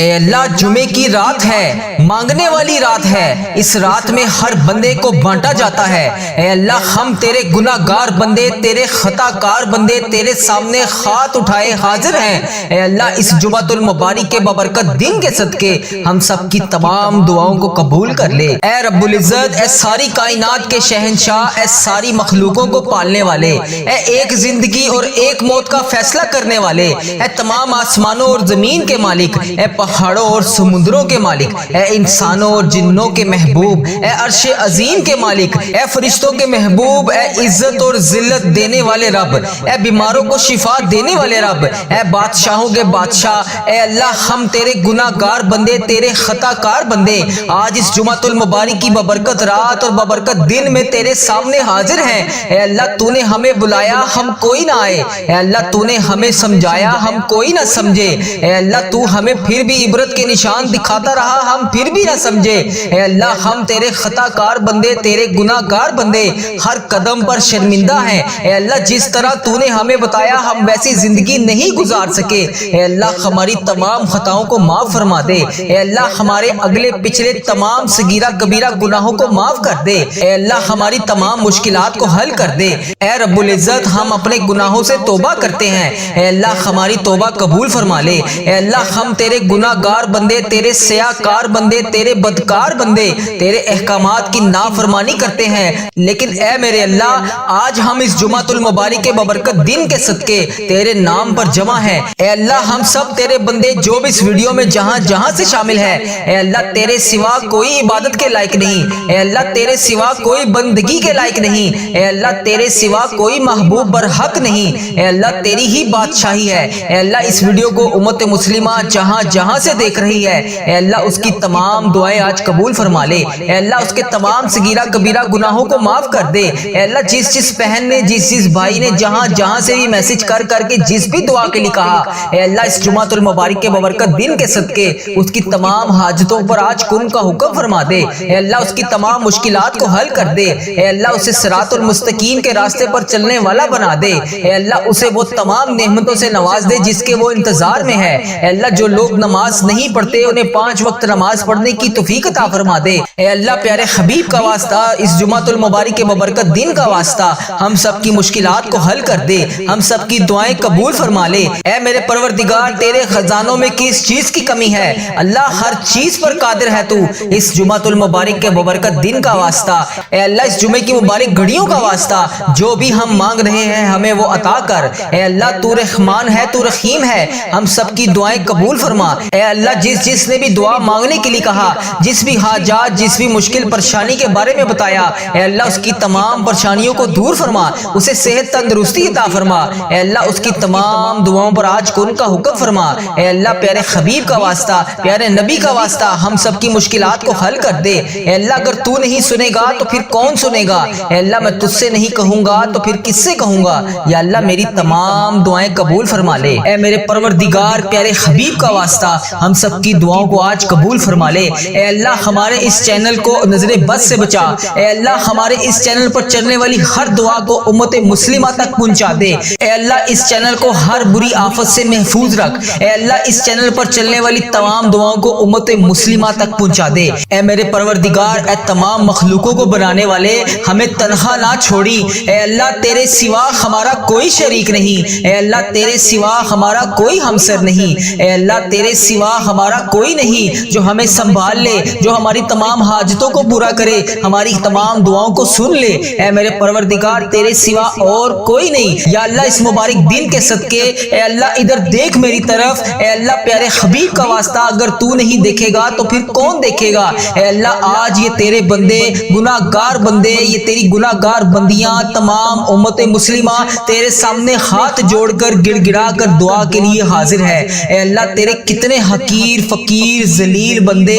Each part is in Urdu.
اے اللہ جمعے کی رات ہے، مانگنے والی رات ہے، اس رات میں ہر بندے کو بانٹا جاتا ہے۔ اے اللہ ہم تیرے گناہ گار بندے، تیرے خطا کار بندے تیرے سامنے ہاتھ اٹھائے حاضر ہیں۔ اے اللہ اس جمعۃ المبارک کے بابرکت دن کے صدقے ہم سب کی تمام دعاؤں کو قبول کر لے۔ اے رب العزت، اے ساری کائنات کے شہنشاہ، اے ساری مخلوقوں کو پالنے والے، اے ایک زندگی اور ایک موت کا فیصلہ کرنے والے، اے تمام آسمانوں اور زمین کے مالک، اے پہاڑوں اور سمندروں کے مالک، اے انسانوں اور جنوں کے محبوب، اے عرش عظیم کے مالک، اے فرشتوں کے محبوب، اے عزت اور ذلت دینے والے رب، اے بیماروں کو شفا دینے والے رب، اے بادشاہوں کے بادشاہ، اے اللہ ہم تیرے گناہ گار بندے، تیرے خطا کار بندے آج اس جمعۃ المبارک کی ببرکت رات اور ببرکت دن میں تیرے سامنے حاضر ہیں۔ اے اللہ تو نے ہمیں بلایا، ہم کوئی نہ آئے، اے اللہ تو نے ہمیں سمجھایا، ہم کوئی نہ سمجھے، اے اللہ تو ہمیں پھر بھی عبرت کے نشان دکھاتا رہا، ہم پھر بھی نہ سمجھے۔ اے اللہ ہم تیرے خطا کار بندے، تیرے گناہ گار بندے ہر قدم پر شرمندہ ہیں۔ اے اللہ جس طرح تو نے ہمیں بتایا ہم ویسی زندگی نہیں گزار سکے۔ اے اللہ ہماری تمام خطاؤں کو معاف فرما دے۔ اے اللہ ہمارے اگلے پچھلے تمام صغیرہ کبیرہ گناہوں کو معاف کر دے۔ اے اللہ ہماری تمام مشکلات کو حل کر دے۔ اے رب العزت ہم اپنے گناہوں سے توبہ کرتے ہیں، اے اللہ ہماری توبہ قبول فرما لے۔ اے اللہ ہم تیرے گناہ گار بندے، تیرے سیاہ کار بندے، تیرے بدکار بندے تیرے احکامات کی نافرمانی کرتے ہیں، لیکن اے میرے اللہ آج ہم اس جمعۃ المبارک کے ببرکت دن کے صدقے تیرے نام پر جمع ہیں۔ اے اللہ ہم سب تیرے بندے جو بھی اس ویڈیو میں جہاں جہاں سے شامل ہے، اے اللہ تیرے سوا کوئی عبادت کے لائق نہیں، اے اللہ تیرے سوا کوئی بندگی کے لائق نہیں، اے اللہ تیرے سوا کوئی محبوب برحق نہیں، اے اللہ تیری ہی بادشاہی ہے۔ اے اللہ اس ویڈیو کو امت مسلمہ جہاں جہاں سے دیکھ رہی ہے، اے اللہ اس کی تمام دعائیں آج قبول فرما لے۔ اے اللہ اس کے تمام صغیرہ کبیرہ گناہوں کو معاف کر دے۔ اے اللہ جس بہن نے، جس بھائی نے جہاں جہاں سے بھی میسج کر کے جس بھی دعا کے لیے کہا، اے اللہ اس جمعۃ المبارک کے ببرکت دن کے صدقے اس کی تمام حاجتوں پر آج کن کا حکم فرما دے۔ اے اللہ اس کی تمام مشکلات کو حل کر دے۔ اے اللہ اسے صراط المستقیم کے راستے پر چلنے والا بنا دے۔ اے اللہ اسے وہ تمام نعمتوں سے نواز دے جس کے وہ انتظار میں ہے۔ اے اللہ جو لوگ نماز نہیں پڑھتے انہیں 5 وقت نماز پڑھنے کی توفیق عطا فرما دے۔ اے اللہ پیارے حبیب کا واسطہ، اس جمعۃ المبارک کے ببرکت دن کا واسطہ ہم سب کی مشکلات کو حل کر دے، ہم سب کی دعائیں قبول فرما لے۔ اے میرے پروردگار تیرے خزانوں میں کس چیز کی کمی ہے؟ اللہ ہر چیز پر قادر ہے تو۔ اس جمعۃ المبارک کے ببرکت دن کا واسطہ، اے اللہ اس جمعے کی مبارک گھڑیوں کا واسطہ جو بھی ہم مانگ رہے ہیں ہمیں وہ عطا کر۔ اے اللہ تو رحمان ہے، تو رحیم ہے، ہم سب کی دعائیں قبول فرما۔ اے اللہ جس نے بھی دعا مانگنے کے لیے کہا، جس بھی حاجات، جس بھی مشکل پریشانی کے بارے میں بتایا، اے اللہ اس کی تمام پریشانیوں کو دور فرما، اسے صحت تندرستی عطا فرما۔ اے اللہ اس کی تمام دعاؤں پر آج کن کا حکم فرما۔ اے اللہ پیارے حبیب کا واسطہ، پیارے نبی کا واسطہ ہم سب کی مشکلات کو حل کر دے۔ اے اللہ اگر تو نہیں سنے گا تو پھر کون سنے گا؟ اے اللہ میں تجھ سے نہیں کہوں گا تو پھر کس سے کہوں گا؟ یا اللہ میری تمام دعائیں قبول فرما لے۔ اے میرے پروردگار پیارے حبیب کا واسطہ ہم سب کی دعاؤں کو آج قبول فرما لے۔ اے اللہ ہمارے اس چینل کو نظر بد سے بچا۔ اے اللہ ہمارے اس چینل پر چلنے والی ہر دعا کو امت مسلمہ تک پہنچا دے۔ اے اللہ اس چینل کو ہر بری آفت سے محفوظ رکھ۔ اے اللہ اس چینل پر چلنے والی تمام دعاؤں کو امت مسلمہ تک پہنچا دے۔ اے میرے پروردگار اے تمام مخلوقوں کو بنانے والے ہمیں تنہا نہ چھوڑی۔ اے اللہ تیرے سوا ہمارا کوئی شریک نہیں، اے اللہ تیرے سوا ہمارا کوئی ہمسر نہیں، اے اللہ تیرے سوا ہمارا کوئی نہیں جو ہمیں سنبھال لے، جو ہماری تمام حاجتوں کو پورا کرے، ہماری تمام دعاؤں کو سن لے۔ اے میرے پروردگار تیرے سوا اور کوئی نہیں۔ یا اللہ اس مبارک دن کے صدقے اے اللہ ادھر دیکھ میری طرف، اے اللہ پیارے حبیب کا واسطہ اگر تو نہیں دیکھے گا تو پھر کون دیکھے گا؟ اے اللہ آج یہ تیرے بندے گناہ گار بندے، یہ تیری گناہ گار بندیاں تمام امت مسلمہ تیرے سامنے ہاتھ جوڑ کر گڑ گڑا کر دعا کے لیے حاضر ہے۔ اے اللہ تیرے کتنے حقیر فقیر ذلیل بندے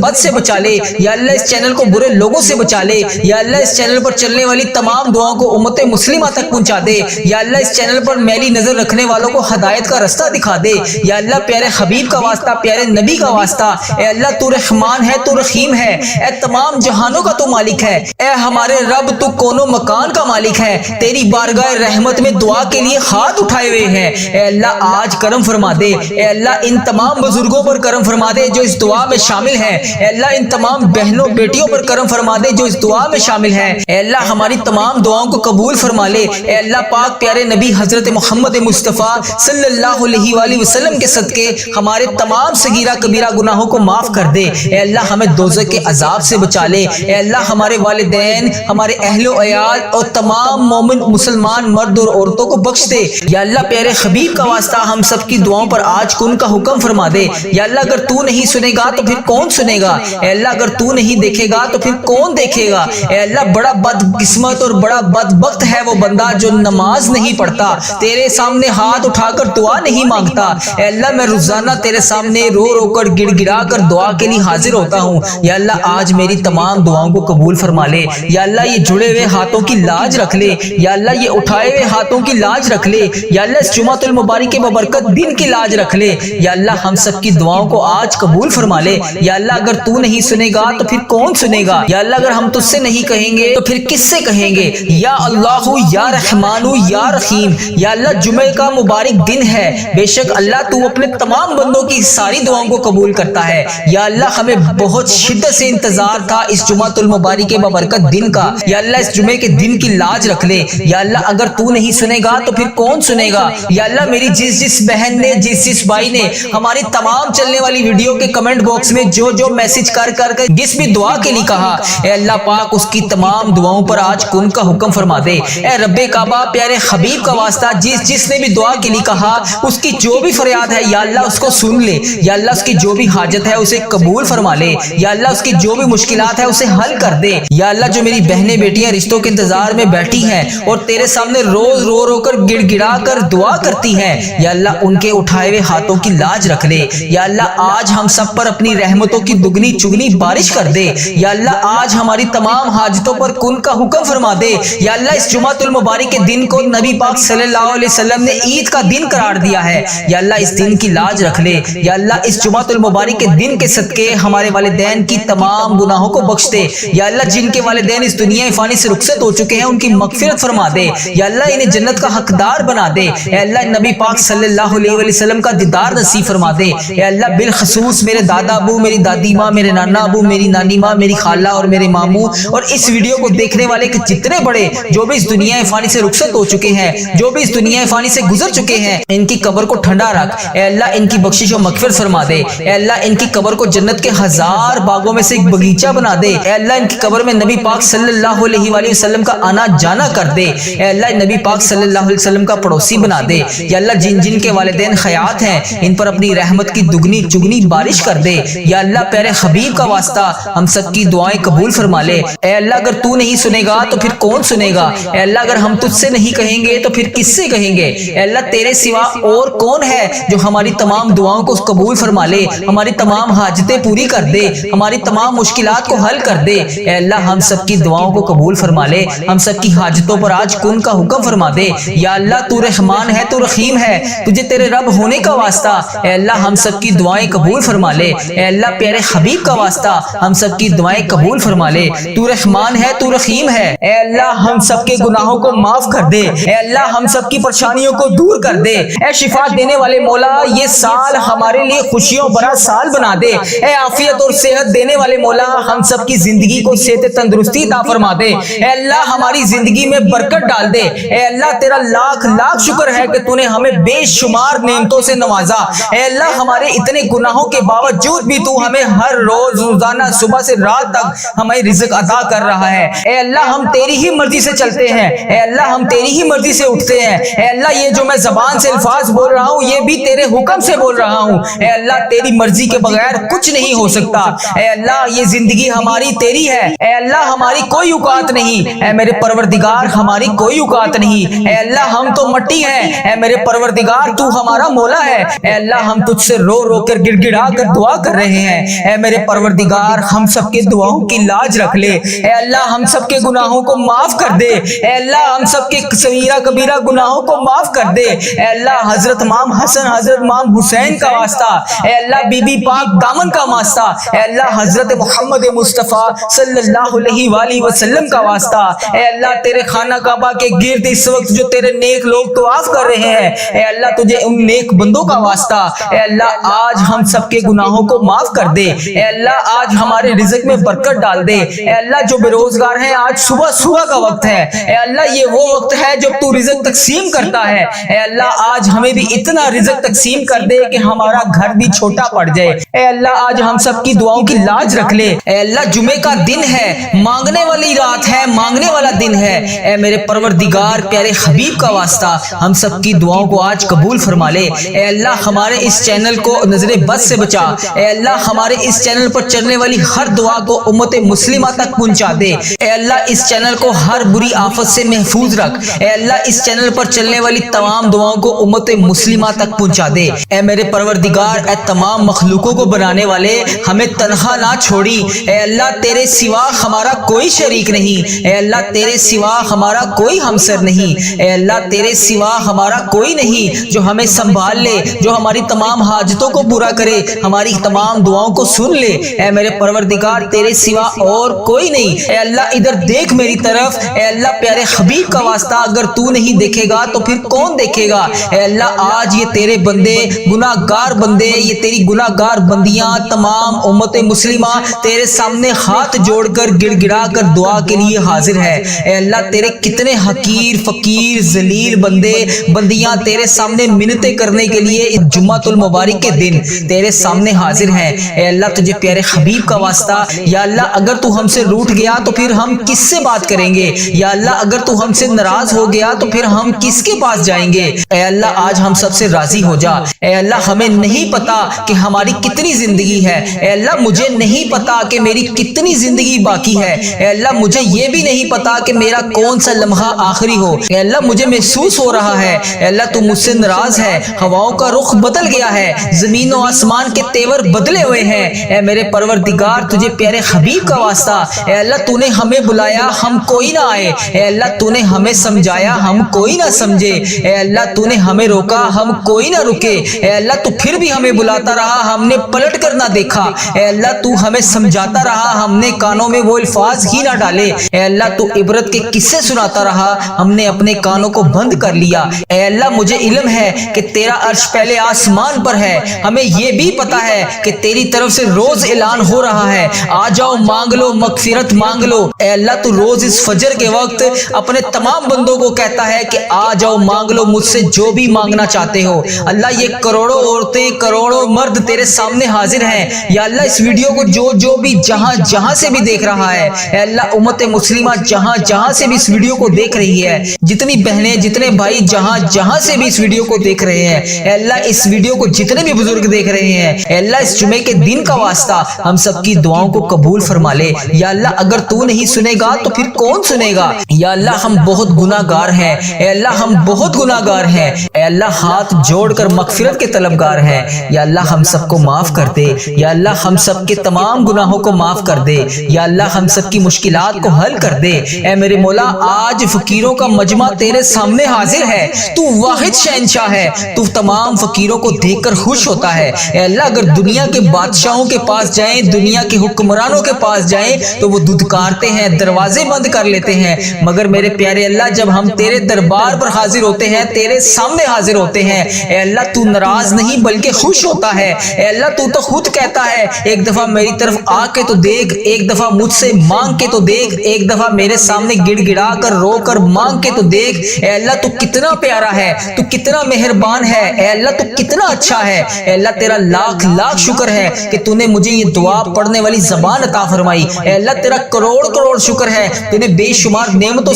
بد سے بچا لے، یا اللہ اس چینل کو برے لوگوں سے بچا لے، یا اللہ اس چینل پر چلنے والی تمام دعاؤں کو امت مسلمہ تک پہنچا دے، یا اللہ اس چینل پر میلی نظر رکھنے والوں کو ہدایت کا رستہ دکھا دے، یا اللہ پیارے حبیب کا واسطہ، پیارے نبی کا واسطہ، اے اللہ تو رحمان ہے، تو رحیم ہے، اے تمام جہانوں کا تو مالک ہے، اے ہمارے رب تو کون و مکان کا مالک ہے، تیری بارگاہ رحمت میں دعا کے لیے ہاتھ اٹھائے ہوئے ہیں، اے اللہ آج کرم فرما دے، اے اللہ ان تمام بزرگوں پر کرم فرما دے جو اس دعا میں شامل ہیں، اے اللہ ان تمام بہنوں بیٹیوں پر کرم فرما دے جو اس دعا میں شامل ہیں، اے اللہ ہماری تمام دعاؤں کو قبول فرما لے، اے اللہ پاک پیارے نبی حضرت محمد مصطفیٰ صلی اللہ علیہ وآلہ وسلم کے صدقے ہمارے تمام صغیرہ کبیرہ گناہوں کو معاف کر دے، اے اللہ ہمیں دوزخ کے عذاب سے بچا لے، اے اللہ ہمارے والدین، ہمارے اہل و عیال اور تمام مومن مسلمان مرد اور عورتوں کو بخش دے، یا اللہ پیارے حبیب کا واسطہ ہم سب کی دعاؤں پر آج کن کا حکم فرما دے، یا اللہ اگر تو نہیں سنے گا تو پھر کون سنے گا، اے اللہ اگر تو نہیں دیکھے گا تو پھر کون دیکھے گا، اے اللہ بڑا بدقسمت اور بڑا بدبخت ہے وہ بندہ جو نماز نہیں پڑھتا، تیرے سامنے ہاتھ اٹھا کر دعا نہیں مانگتا، اے اللہ میں روزانہ تیرے سامنے رو رو کر گڑ گڑا کر دعا کے لیے حاضر ہوتا ہوں، یا اللہ آج میری تمام دعاؤں کو قبول فرما لے، یا اللہ یہ جڑے ہوئے ہاتھوں کی لاج رکھ لے، یا اللہ یہ اٹھائے ہوئے ہاتھوں کی لاج رکھ لے، یا اللہ اس جمعۃ المبارک کے ببرکت دن کی لاج رکھ لے، یا اللہ ہم سب کی دعاؤں کو آج قبول فرما لے، یا اللہ اگر تو نہیں سنے گا تو پھر کون سنے گا، یا اللہ اگر ہم تجھ سے نہیں کہیں گے تو پھر کس سے کہیں گے، یا اللہ یا رحمان یا رحیم، یا اللہ جمعہ کا مبارک دن ہے، بے شک اللہ تو اپنے تمام بندوں کی ساری دعاؤں کو قبول کرتا ہے، یا اللہ ہمیں بہت شدت سے انتظار تھا اس جمعۃ المبارک کے ببرکت دن کا، یا اللہ اس جمعے کے دن کی لاج رکھ لے، یا اللہ اگر تو نہیں سنے گا تو پھر کون سنے گا، یا اللہ میری جس بہن نے جس بھائی نے ہماری تمام چلنے والی ویڈیو کے کمنٹ باکس میں جو میسج کر جس بھی دعا کے لیے کہا، اے اللہ پاک اس کی تمام دعاؤں پر آج کن کا حکم فرما دے، اے رب کعبہ پیارے حبیب کا واسطہ جس نے بھی دعا کے لیے کہا اس کی جو بھی فریاد ہے یا اللہ اس کو سن لے، یا اللہ اس کی جو بھی حاجت ہے اسے قبول فرما لے، یا اللہ اس کی جو بھی مشکلات ہے اسے حل کر دے، یا اللہ جو میری بہنیں بیٹیاں رشتوں کے انتظار میں بیٹھی ہیں اور تیرے سامنے روز رو رو کر گڑ گڑا کر دعا کرتی ہیں، یا اللہ ان کے اٹھائے ہوئے ہاتھوں کی لاج رکھ لے، یا اللہ آج ہم سب پر اپنی رحمتوں کی دگنی چگنی بارش کر دے، یا اللہ آج ہماری تمام حاجتوں پر کن کا حکم فرما دے، یا اللہ اس جمعۃ المبارک کے دن کو نبی پاک صلی اللہ علیہ وسلم نے عید کا دن قرار دیا ہے، یا اللہ اس دن کی لاج رکھ لے، یا اللہ اس جمعۃ المبارک کے دن کے صدقے ہمارے والدین کی تمام گناہوں کو بخش دے، یا اللہ جن کے والدین اس دنیا فانی سے رخصت ہو چکے ہیں ان کی مغفرت فرما دے، یا اللہ انہیں جنت کا حقدار بنا دے، اے اللہ نبی پاک صلی اللہ علیہ وسلم کا دیدار نصیب فرما دے، اے اللہ بالخصوص میرے دادا ابو، میری دادی ماں، میرے نانا ابو، میری نانی ماں، میری خالہ اور میرے ماموں اور اس ویڈیو کو دیکھنے والے کے جتنے بڑے جو بھی اس دنیا فانی سے رخصت ہو چکے ہیں، جو بھی اس دنیا فانی سے گزر چکے ہیں، ان کی قبر کو ٹھنڈا رکھ، اے اللہ ان کی بخشش و مغفرت فرما دے، اے اللہ ان کی قبر کو جنت کے 1000 باغوں میں سے ایک بغیچہ بنا دے، اے اللہ ان کی قبر میں نبی پاک صلی اللہ علیہ وآلہ وسلم کا آنا جانا کر دے، اے اللہ نبی پاک صلی اللہ علیہ وسلم کا پڑوسی بنا دے، یا اللہ جن کے والدین حیات ہیں ان پر اپنی رحمت کی دگنی چگنی بارش کر دے، یا اللہ پیارے حبیب کا واسطہ ہم سب کی دعائیں قبول فرما لے، اے اللہ اگر تو نہیں سنے گا تو پھر کون سنے گا، اے اللہ اگر ہم تجھ سے نہیں کہیں گے تو پھر کس سے کہیں گے، اے اللہ تیرے سوا اور کون ہے جو ہماری تمام دعاؤں کو قبول فرما لے، ہماری تمام حاجتیں پوری کر دے، ہماری تمام مشکلات کو حل کر دے، اے اللہ ہم سب کی دعاؤں کو قبول فرما لے، ہم سب کی حاجتوں پر آج کن کا حکم فرما دے، یا اللہ تو رحمان ہے، تو رحیم ہے، تجھے تیرے رب ہونے کا واسطہ اے اللہ ہم سب کی دعائیں قبول فرما لے، اے اللہ پیارے حبیب کا واسطہ ہم سب کی دعائیں قبول فرما لے، تو رحمان ہے، تو رحیم ہے، اے اللہ ہم سب کے گناہوں کو معاف کر دے، اے اللہ ہم سب کی پریشانیوں کو دور کر دے، اے شفا دینے والے مولا یہ سال ہمارے لیے خوشیوں بھرا سال بنا دے، اے عافیت اور صحت دینے والے مولا ہم سب کی زندگی کو صحت تندرستی عطا فرما دے، اے اللہ ہماری زندگی میں برکت ڈال دے، اے اللہ تیرا لاکھ لاکھ شکر ہے کہ تو نے ہمیں بے شمار نعمتوں سے نوازا، اے اللہ ہمارے اتنے گناہوں کے باوجود بھی تو ہمیں ہر روز روزانہ صبح سے رات تک ہمیں رزق عطا کر رہا ہے، اے اللہ ہم تیری ہی مرضی سے چلتے ہیں، اے اللہ ہم تیری ہی مرضی سے اٹھتے ہیں، اے اللہ یہ جو میں زبان سے الفاظ بول رہا ہوں یہ بھی تیرے حکم سے بول رہا ہوں، اے اللہ تیری مرضی کے بغیر کچھ نہیں ہو سکتا، اے اللہ یہ زندگی ہماری تیری ہے، اے اللہ ہماری کوئی اوقات نہیں، اے میرے پروردگار ہماری کوئی اوقات نہیں، اے اللہ ہم تو مٹی ہیں، اے میرے پروردگار تو ہمارا مولا ہے، اے اللہ ہم تجھ سے رو رو کر گڑ گڑا کر دعا کر رہے ہیں۔ اے میرے پروردگار ہم سب کے دعاؤں کی لاج رکھ لے۔ اے اللہ ہم سب کے گناہوں کو معاف کر دے۔ اے اللہ ہم سب کے صغیرہ کبیرہ گناہوں کو معاف کر دے۔ اے اللہ حضرت امام حسن حضرت امام حسین کا واسطہ، اے اللہ بی بی پاک دامن کا واسطہ، اے اللہ حضرت محمد مصطفیٰ صلی اللہ علیہ وآلہ وسلم کا واسطہ، اے اللہ تیرے خانہ کعبہ کے گرد اس وقت جو تیرے نیک لوگ طواف کر رہے ہیں، اے اللہ تجھے ان نیک بندوں کا واسطہ، اے اللہ آج ہم سب کے گناہوں کو معاف کر دے۔ اے اللہ آج ہمارے رزق میں برکت ڈال دے۔ اے اللہ جو بے روزگار ہیں آج صبح کا وقت ہے، اے اللہ یہ وہ وقت ہے جب تو رزق تقسیم کرتا ہے۔ اے اللہ آج ہمیں بھی اتنا رزق تقسیم کر دے کہ ہمارا گھر بھی چھوٹا پڑ جائے۔ اے اللہ آج ہم سب کی دعاؤں کی لاج رکھ لے۔ اے اللہ جمعے کا دن ہے، مانگنے والی رات ہے، مانگنے والا دن ہے۔ اے میرے پروردگار پیارے حبیب کا واسطہ ہم سب کی دعاؤں کو آج قبول فرما لے۔ اے اللہ ہمارے اس چینل کو نظر بد سے بچا۔ اے اللہ ہمارے اس چینل پر چلنے والی ہر دعا کو امت مسلمہ تک پہنچا دے۔ اے اللہ اس چینل کو ہر بری آفت سے محفوظ رکھ۔ اے اللہ اس چینل پر چلنے والی تمام دعاؤں کو امت مسلمہ تک پہنچا دے۔ اے میرے پروردگار اے تمام مخلوقوں کو بنانے والے ہمیں تنہا نہ چھوڑی۔ اے اللہ تیرے سوا ہمارا کوئی شریک نہیں۔ اے اللہ تیرے سوا ہمارا کوئی ہمسر نہیں۔ اے اللہ تیرے سوا ہمارا کوئی نہیں جو ہمیں سنبھال لے، جو ہماری تمام حاجتوں کو پورا کرے، ہماری تمام دعاؤں کو سن لے۔ اے میرے پروردگار تیرے سوا اور کوئی نہیں۔ اے اللہ ادھر دیکھ میری طرف۔ اے اللہ پیارے حبیب کا واسطہ اگر تو نہیں دیکھے گا تو پھر کون دیکھے گا؟ اے اللہ آج یہ تیرے بندے گناہ گار بندے، یہ تیری گناہ گار بندیاں تمام امت مسلمہ تیرے سامنے ہاتھ جوڑ کر گڑ گڑا کر دعا کے لیے حاضر ہے۔ اے اللہ تیرے کتنے حقیر فقیر ذلیل بندے بندیاں تیرے سامنے منتیں کرنے کے لیے اس جمعۃ المبارک کے دن تیرے سامنے حاضر ہیں۔ اے اللہ تجھے پیارے حبیب کا واسطہ یا اللہ اگر تو ہم سے روٹھ گیا تو پھر ہم کس سے بات کریں گے؟ یا اللہ اگر تو ہم سے ناراض ہو گیا تو پھر ہم کس کے پاس جائیں گے؟ اے اللہ آج ہم سب سے راضی ہو جا۔ اے اللہ ہمیں نہیں پتا کہ ہماری کتنی زندگی ہے۔ اے اللہ مجھے نہیں پتا کہ میری کتنی زندگی باقی ہے۔ اے اللہ مجھے یہ بھی نہیں پتا کہ میرا کون سا لمحہ آخری ہو۔ اے اللہ مجھے محسوس ہو رہا ہے اے اللہ تو مجھ سے ناراض ہے، ہواؤں کا رخ بدل گیا ہے، زمین و آسمان کے تیور بدلے ہوئے ہیں۔ اے میرے پروردگار تجھے پیارے حبیب کا واسطہ اے اللہ تو نے ہمیں بلایا ہم کوئی نہ آئے، اے اللہ تو نے ہمیں سمجھایا ہم کوئی نہ سمجھے، اے اللہ تو نے ہمیں روکا ہم کوئی نہ رکے، اے اللہ تو پھر بھی ہمیں بلاتا رہا ہم نے پلٹ کر نہ دیکھا، اے اللہ تو ہمیں سمجھاتا رہا ہم نے کانوں میں وہ الفاظ ہی نہ ڈالے، اے اللہ تو عبرت کے قصے سناتا رہا ہم نے اپنے کانوں کو بند کر لیا۔ اے اللہ مجھے علم ہے کہ تیرا عرش پہلے آسمان پر ہے، ہمیں یہ بھی پتا ہے کہ تیری طرف سے روز اعلان ہو رہا ہے آ جاؤ مانگ لو مغفرت مانگ لو۔ اے اللہ تو روز اس فجر کے وقت اپنے تمام بندوں کو کہتا ہے کہ آ جاؤ مانگ لو مجھ سے جو بھی مانگنا چاہتے ہو۔ اللہ یہ کروڑوں عورتیں کروڑوں مرد تیرے سامنے حاضر ہیں، یا اللہ اس ویڈیو کو جو بھی جہاں سے بھی دیکھ رہا ہے، اے اللہ امت مسلمہ جہاں سے بھی اس ویڈیو کو دیکھ رہی ہے، جتنی بہنیں جتنے بھائی جہاں سے بھی اس ویڈیو کو دیکھ رہے ہیں، اے اللہ اس ویڈیو کو جتنے بھی بزرگ دیکھ رہے ہیں، اے اللہ اس جمعے کے دن کا واسطہ ہم سب کی دعاؤں کو قبول فرما لے۔ یا اللہ اگر تو نہیں سنے گا تو پھر کون سنے گا؟ یا اللہ ہم بہت گناہ گار ہیں، اے اللہ ہم بہت گناہ گار ہیں، اے اللہ ہاتھ جوڑ کر مغفرت کے طلبگار ہیں، یا اللہ ہم سب کو معاف کر دے، یا اللہ ہم سب کے تمام گناہوں کو معاف کر دے، یا اللہ ہم سب کی مشکلات کو حل کر دے۔ اے میرے مولا آج فقیروں کا مجمع تیرے سامنے حاضر ہے، تو واحد شہنشاہ ہے، تو تمام فقیروں کو دیکھ کر خوش ہوتا ہے۔ اے اللہ اگر دنیا کے بادشاہوں کے پاس جائیں، دنیا کے حکمرانوں کے پاس جائیں تو وہ دھتکارتے ہیں، دروازے بند کر لیتے ہیں، مگر میرے پیارے اللہ جب ہم تیرے دربار پر حاضر ہوتے ہیں، تیرے سامنے حاضر ہوتے ہیں، اے اللہ تو ناراض نہیں بلکہ خوش ہوتا ہے۔ اے اللہ تو خود کہتا ہے ایک دفعہ میری طرف آ کے تو دیکھ، ایک دفعہ مجھ سے مانگ کے تو دیکھ، ایک دفعہ میرے سامنے گڑ گڑا کر رو کر مانگ کے تو دیکھ۔ اے اللہ تو کتنا پیارا ہے، تو کتنا مہربان ہے، اے اللہ تو کتنا اچھا ہے۔ اے اللہ تیرا لاکھ لاکھ شکر ہے کہ تو نے مجھے یہ دعا پڑھنے والی زبان عطا فرمائی۔ اے اللہ تیرا کروڑ کروڑ شکر ہے تو نے بے شمار نعمتوں